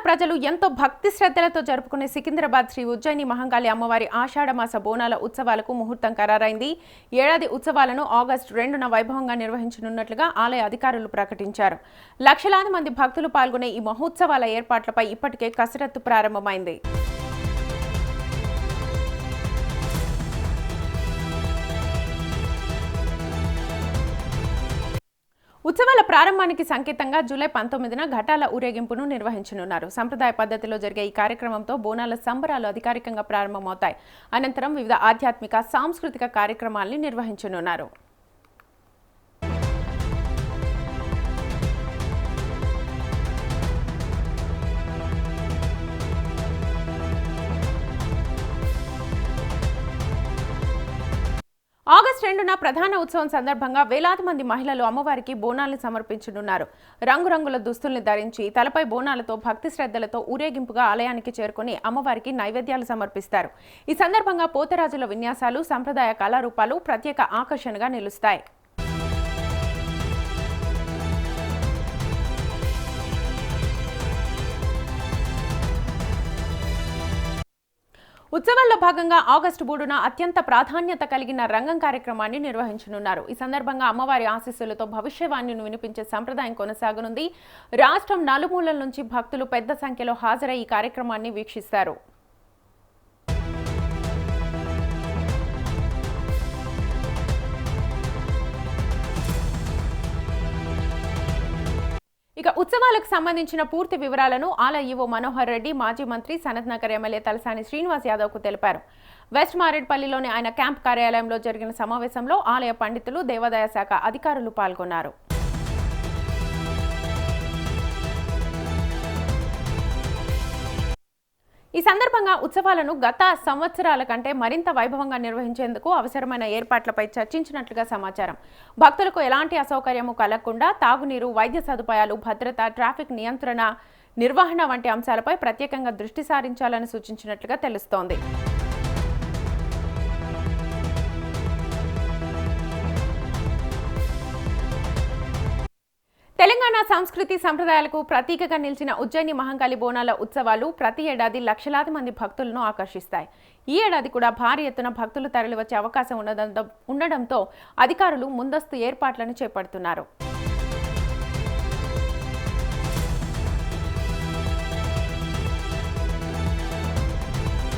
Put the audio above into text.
ప్రజలు ఎంతో భక్తి శ్రద్ధలతో జరుపుకునే సికింద్రాబాద్ శ్రీ ఉజ్జయిని మహంకాళి అమ్మవారి ఆషాఢమాస బోనాల ఉత్సవాలకు ముహూర్తం ఖరారైంది. ఏడాది ఉత్సవాలను ఆగస్టు 2న వైభవంగా నిర్వహించనున్నట్లుగా ఆలయ అధికారులు ప్రకటించారు. లక్షలాది మంది భక్తులు పాల్గొనే ఈ మహోత్సవాల ఏర్పాట్లపై ఇప్పటికే కసరత్తు ప్రారంభమైంది. ఉత్సవాల ప్రారంభానికి సంకేతంగా జూలై 19న ఘటాల ఊరేగింపును నిర్వహించనున్నారు. సంప్రదాయ పద్ధతిలో జరిగే ఈ కార్యక్రమంతో బోనాల సంబరాలు అధికారికంగా ప్రారంభమవుతాయి. అనంతరం వివిధ ఆధ్యాత్మిక, సాంస్కృతిక కార్యక్రమాల్ని నిర్వహించనున్నారు. ఆగస్టు 2న ప్రధాన ఉత్సవం సందర్భంగా వేలాది మంది మహిళలు అమ్మవారికి బోనాల్ని సమర్పించనున్నారు. రంగురంగుల దుస్తుల్ని ధరించి తలపై బోనాలతో భక్తి శ్రద్ధలతో ఊరేగింపుగా ఆలయానికి చేరుకుని అమ్మవారికి నైవేద్యాలు సమర్పిస్తారు. ఈ సందర్భంగా పోతరాజుల విన్యాసాలు, సంప్రదాయ కళారూపాలు ప్రత్యేక ఆకర్షణగా నిలుస్తాయి. ఉత్సవాల్లో భాగంగా ఆగస్టు 3న అత్యంత ప్రాధాన్యత కలిగిన రంగం కార్యక్రమాన్ని నిర్వహించనున్నారు. ఈ సందర్భంగా అమ్మవారి ఆశీస్సులతో భవిష్యవాణిని వినిపించే సంప్రదాయం కొనసాగనుంది. రాష్ట్రం నలుమూలల నుంచి భక్తులు పెద్ద సంఖ్యలో హాజరై ఈ కార్యక్రమాన్ని వీక్షిస్తారు. ఇక ఉత్సవాలకు సంబంధించిన పూర్తి వివరాలను ఆలయ ఈవో మనోహర్ రెడ్డి, మాజీ మంత్రి, సనత్ నగర్ ఎమ్మెల్యే తలసాని శ్రీనివాస్ యాదవ్కు తెలిపారు. వెస్ట్ మారేడ్పల్లిలోని ఆయన క్యాంప్ కార్యాలయంలో జరిగిన సమావేశంలో ఆలయ పండితులు, దేవాదాయ శాఖ అధికారులు పాల్గొన్నారు. ఈ సందర్భంగా ఉత్సవాలను గత సంవత్సరాల కంటే మరింత వైభవంగా నిర్వహించేందుకు అవసరమైన ఏర్పాట్లపై చర్చించినట్లుగా సమాచారం. భక్తులకు ఎలాంటి అసౌకర్యము కలగకుండా తాగునీరు, వైద్య సదుపాయాలు, భద్రత, ట్రాఫిక్ నియంత్రణ, నిర్వహణ వంటి అంశాలపై ప్రత్యేకంగా దృష్టి సారించాలని సూచించినట్లుగా తెలుస్తోంది. తెలంగాణ సంస్కృతి సంప్రదాయాలకు ప్రతీకగా నిలిచిన ఉజ్జయిని మహంకాళి బోనాల ఉత్సవాలు ప్రతి ఏడాది లక్షలాది మంది భక్తులను ఆకర్షిస్తాయి. ఈ ఏడాది కూడా భారీ ఎత్తున భక్తులు తరలివచ్చే అవకాశం ఉండడంతో అధికారులు ముందస్తు ఏర్పాట్లను చేపడుతున్నారు.